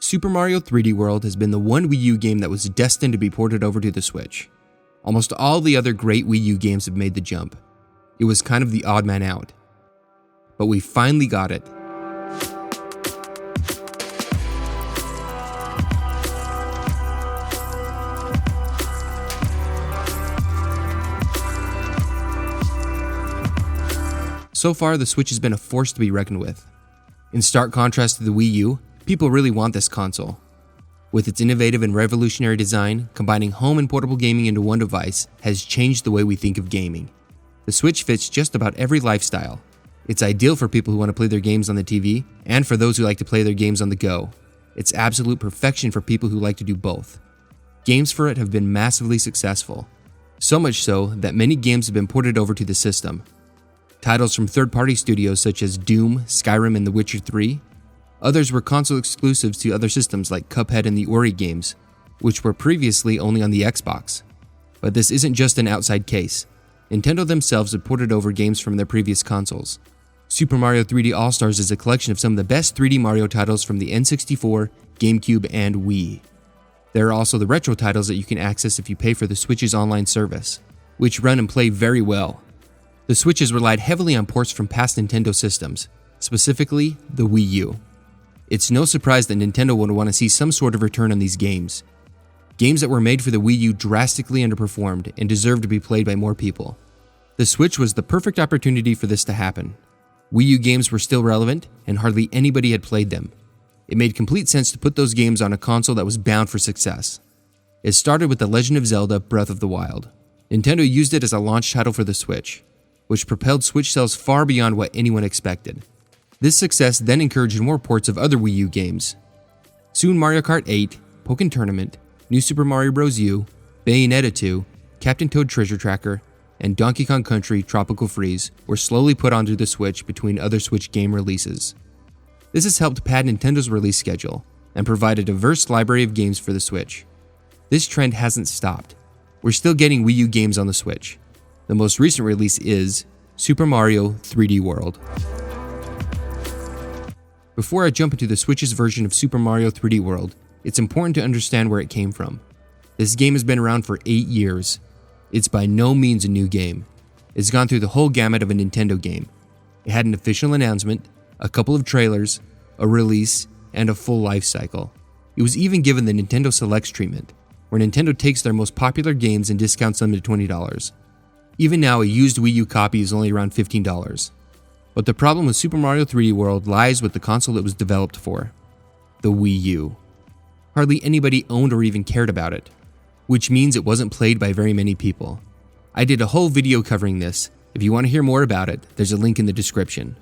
Super Mario 3D World has been the one Wii U game that was destined to be ported over to the Switch. Almost all the other great Wii U games have made the jump. It was kind of the odd man out. But we finally got it. So far, the Switch has been a force to be reckoned with. In stark contrast to the Wii U, people really want this console. With its innovative and revolutionary design, combining home and portable gaming into one device has changed the way we think of gaming. The Switch fits just about every lifestyle. It's ideal for people who want to play their games on the TV, and for those who like to play their games on the go. It's absolute perfection for people who like to do both. Games for it have been massively successful. So much so that many games have been ported over to the system. Titles from third-party studios such as Doom, Skyrim, and The Witcher 3. Others were console exclusives to other systems like Cuphead and the Ori games, which were previously only on the Xbox. But this isn't just an outside case. Nintendo themselves have ported over games from their previous consoles. Super Mario 3D All-Stars is a collection of some of the best 3D Mario titles from the N64, GameCube, and Wii. There are also the retro titles that you can access if you pay for the Switch's online service, which run and play very well. The Switch has relied heavily on ports from past Nintendo systems, specifically the Wii U. It's no surprise that Nintendo would want to see some sort of return on these games. Games that were made for the Wii U drastically underperformed and deserved to be played by more people. The Switch was the perfect opportunity for this to happen. Wii U games were still relevant, and hardly anybody had played them. It made complete sense to put those games on a console that was bound for success. It started with The Legend of Zelda: Breath of the Wild. Nintendo used it as a launch title for the Switch, which propelled Switch sales far beyond what anyone expected. This success then encouraged more ports of other Wii U games. Soon Mario Kart 8, Pokken Tournament, New Super Mario Bros. U, Bayonetta 2, Captain Toad Treasure Tracker, and Donkey Kong Country Tropical Freeze were slowly put onto the Switch between other Switch game releases. This has helped pad Nintendo's release schedule and provide a diverse library of games for the Switch. This trend hasn't stopped. We're still getting Wii U games on the Switch. The most recent release is Super Mario 3D World. Before I jump into the Switch's version of Super Mario 3D World, it's important to understand where it came from. This game has been around for 8 years. It's by no means a new game. It's gone through the whole gamut of a Nintendo game. It had an official announcement, a couple of trailers, a release, and a full life cycle. It was even given the Nintendo Selects treatment, where Nintendo takes their most popular games and discounts them to $20. Even now, a used Wii U copy is only around $15. But the problem with Super Mario 3D World lies with the console it was developed for, the Wii U. Hardly anybody owned or even cared about it, which means it wasn't played by very many people. I did a whole video covering this. If you want to hear more about it, there's a link in the description.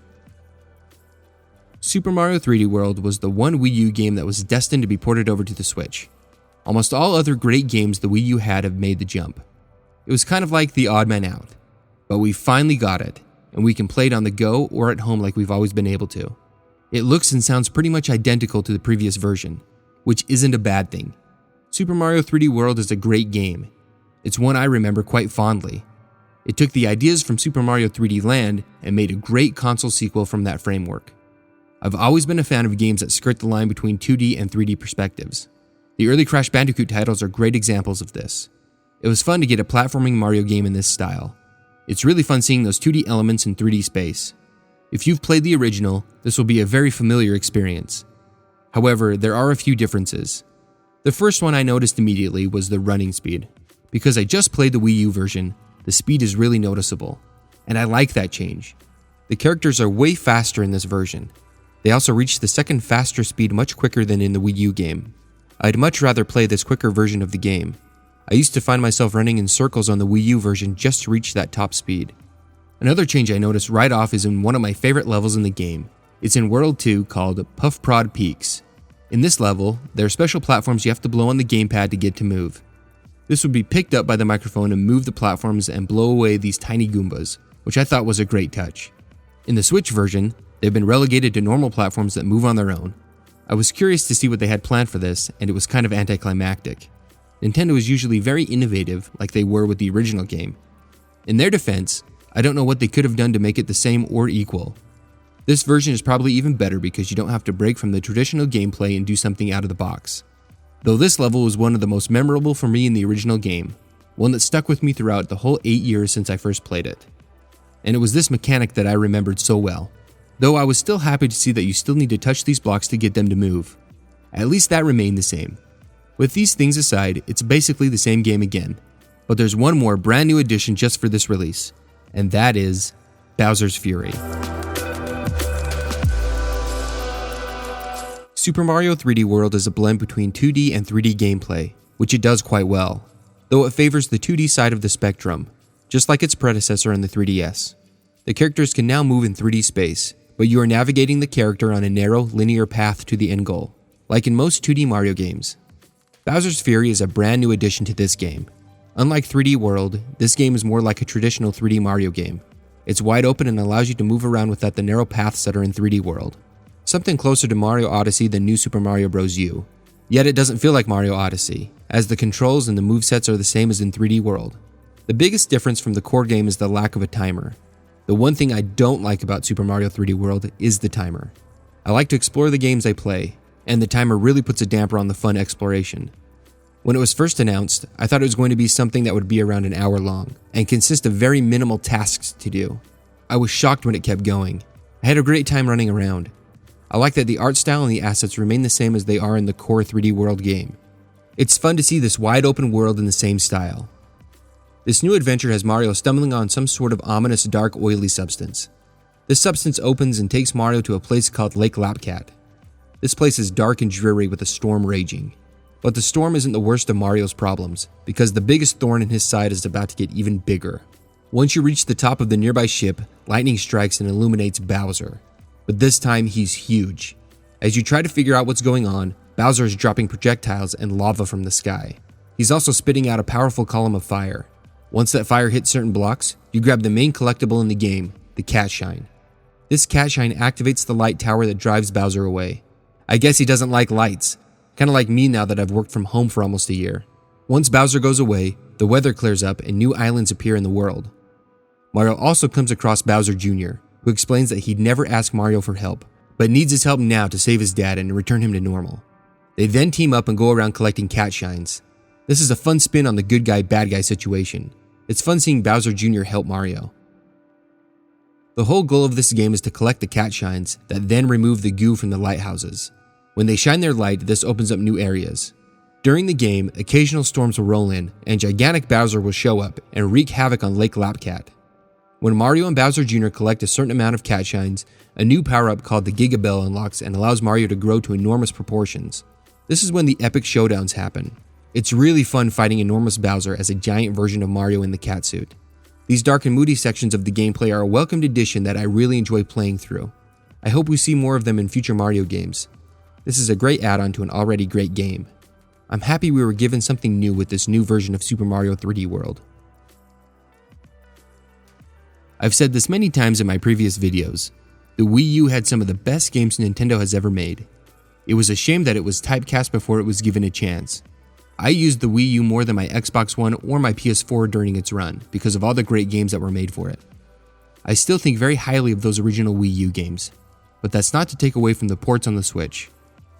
Super Mario 3D World was the one Wii U game that was destined to be ported over to the Switch. Almost all other great games the Wii U had have made the jump. It was kind of like the odd man out, but we finally got it, and we can play it on the go or at home like we've always been able to. It looks and sounds pretty much identical to the previous version, which isn't a bad thing. Super Mario 3D World is a great game. It's one I remember quite fondly. It took the ideas from Super Mario 3D Land and made a great console sequel from that framework. I've always been a fan of games that skirt the line between 2D and 3D perspectives. The early Crash Bandicoot titles are great examples of this. It was fun to get a platforming Mario game in this style. It's really fun seeing those 2D elements in 3D space. If you've played the original, this will be a very familiar experience. However, there are a few differences. The first one I noticed immediately was the running speed. Because I just played the Wii U version, the speed is really noticeable, and I like that change. The characters are way faster in this version. They also reach the second faster speed much quicker than in the Wii U game. I'd much rather play this quicker version of the game. I used to find myself running in circles on the Wii U version just to reach that top speed. Another change I noticed right off is in one of my favorite levels in the game. It's in World 2 called Puff Prod Peaks. In this level, there are special platforms you have to blow on the gamepad to get to move. This would be picked up by the microphone and move the platforms and blow away these tiny Goombas, which I thought was a great touch. In the Switch version, they've been relegated to normal platforms that move on their own. I was curious to see what they had planned for this, and it was kind of anticlimactic. Nintendo is usually very innovative, like they were with the original game. In their defense, I don't know what they could have done to make it the same or equal. This version is probably even better because you don't have to break from the traditional gameplay and do something out of the box. Though this level was one of the most memorable for me in the original game, one that stuck with me throughout the whole 8 years since I first played it. And it was this mechanic that I remembered so well. Though I was still happy to see that you still need to touch these blocks to get them to move. At least that remained the same. With these things aside, it's basically the same game again. But there's one more brand new addition just for this release, and that is Bowser's Fury. Super Mario 3D World is a blend between 2D and 3D gameplay, which it does quite well, though it favors the 2D side of the spectrum, just like its predecessor on the 3DS. The characters can now move in 3D space, but you are navigating the character on a narrow, linear path to the end goal, like in most 2D Mario games. Bowser's Fury is a brand new addition to this game. Unlike 3D World, this game is more like a traditional 3D Mario game. It's wide open and allows you to move around without the narrow paths that are in 3D World. Something closer to Mario Odyssey than New Super Mario Bros. U. Yet it doesn't feel like Mario Odyssey, as the controls and the movesets are the same as in 3D World. The biggest difference from the core game is the lack of a timer. The one thing I don't like about Super Mario 3D World is the timer. I like to explore the games I play, and the timer really puts a damper on the fun exploration. When it was first announced, I thought it was going to be something that would be around an hour long, and consist of very minimal tasks to do. I was shocked when it kept going. I had a great time running around. I like that the art style and the assets remain the same as they are in the core 3D World game. It's fun to see this wide open world in the same style. This new adventure has Mario stumbling on some sort of ominous dark oily substance. This substance opens and takes Mario to a place called Lake Lapcat. This place is dark and dreary with a storm raging. But the storm isn't the worst of Mario's problems, because the biggest thorn in his side is about to get even bigger. Once you reach the top of the nearby ship, lightning strikes and illuminates Bowser. But this time he's huge. As you try to figure out what's going on, Bowser is dropping projectiles and lava from the sky. He's also spitting out a powerful column of fire. Once that fire hits certain blocks, you grab the main collectible in the game, the Cat Shine. This Cat Shine activates the light tower that drives Bowser away. I guess he doesn't like lights. Kinda like me now that I've worked from home for almost a year. Once Bowser goes away, the weather clears up and new islands appear in the world. Mario also comes across Bowser Jr., who explains that he'd never ask Mario for help, but needs his help now to save his dad and return him to normal. They then team up and go around collecting Cat Shines. This is a fun spin on the good guy, bad guy situation. It's fun seeing Bowser Jr. help Mario. The whole goal of this game is to collect the Cat Shines that then remove the goo from the lighthouses. When they shine their light, this opens up new areas. During the game, occasional storms will roll in, and gigantic Bowser will show up and wreak havoc on Lake Lapcat. When Mario and Bowser Jr. collect a certain amount of Cat Shines, a new power-up called the Giga Bell unlocks and allows Mario to grow to enormous proportions. This is when the epic showdowns happen. It's really fun fighting enormous Bowser as a giant version of Mario in the catsuit. These dark and moody sections of the gameplay are a welcomed addition that I really enjoy playing through. I hope we see more of them in future Mario games. This is a great add-on to an already great game. I'm happy we were given something new with this new version of Super Mario 3D World. I've said this many times in my previous videos. The Wii U had some of the best games Nintendo has ever made. It was a shame that it was typecast before it was given a chance. I used the Wii U more than my Xbox One or my PS4 during its run because of all the great games that were made for it. I still think very highly of those original Wii U games, but that's not to take away from the ports on the Switch.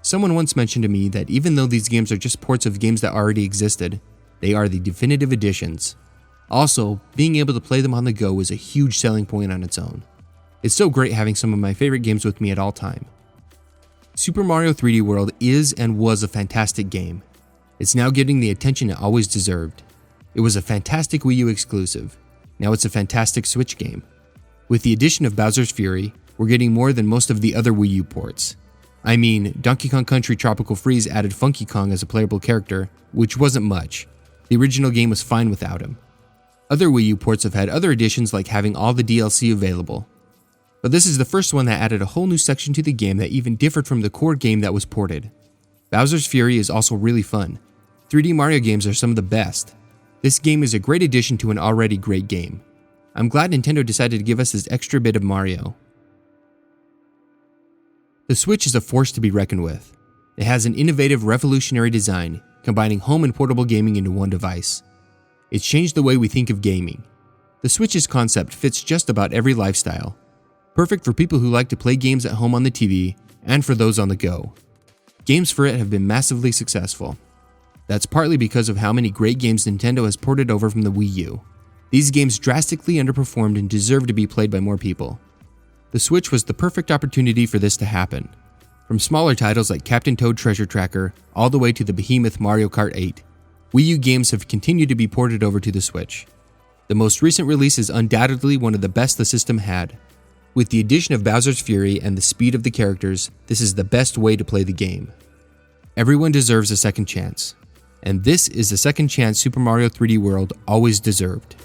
Someone once mentioned to me that even though these games are just ports of games that already existed, they are the definitive editions. Also, being able to play them on the go is a huge selling point on its own. It's so great having some of my favorite games with me at all time. Super Mario 3D World is and was a fantastic game. It's now getting the attention it always deserved. It was a fantastic Wii U exclusive. Now it's a fantastic Switch game. With the addition of Bowser's Fury, we're getting more than most of the other Wii U ports. I mean, Donkey Kong Country Tropical Freeze added Funky Kong as a playable character, which wasn't much. The original game was fine without him. Other Wii U ports have had other additions like having all the DLC available. But this is the first one that added a whole new section to the game that even differed from the core game that was ported. Bowser's Fury is also really fun. 3D Mario games are some of the best. This game is a great addition to an already great game. I'm glad Nintendo decided to give us this extra bit of Mario. The Switch is a force to be reckoned with. It has an innovative, revolutionary design, combining home and portable gaming into one device. It's changed the way we think of gaming. The Switch's concept fits just about every lifestyle. Perfect for people who like to play games at home on the TV and for those on the go. Games for it have been massively successful. That's partly because of how many great games Nintendo has ported over from the Wii U. These games drastically underperformed and deserve to be played by more people. The Switch was the perfect opportunity for this to happen. From smaller titles like Captain Toad Treasure Tracker all the way to the behemoth Mario Kart 8, Wii U games have continued to be ported over to the Switch. The most recent release is undoubtedly one of the best the system had. With the addition of Bowser's Fury and the speed of the characters, this is the best way to play the game. Everyone deserves a second chance. And this is the second chance Super Mario 3D World always deserved.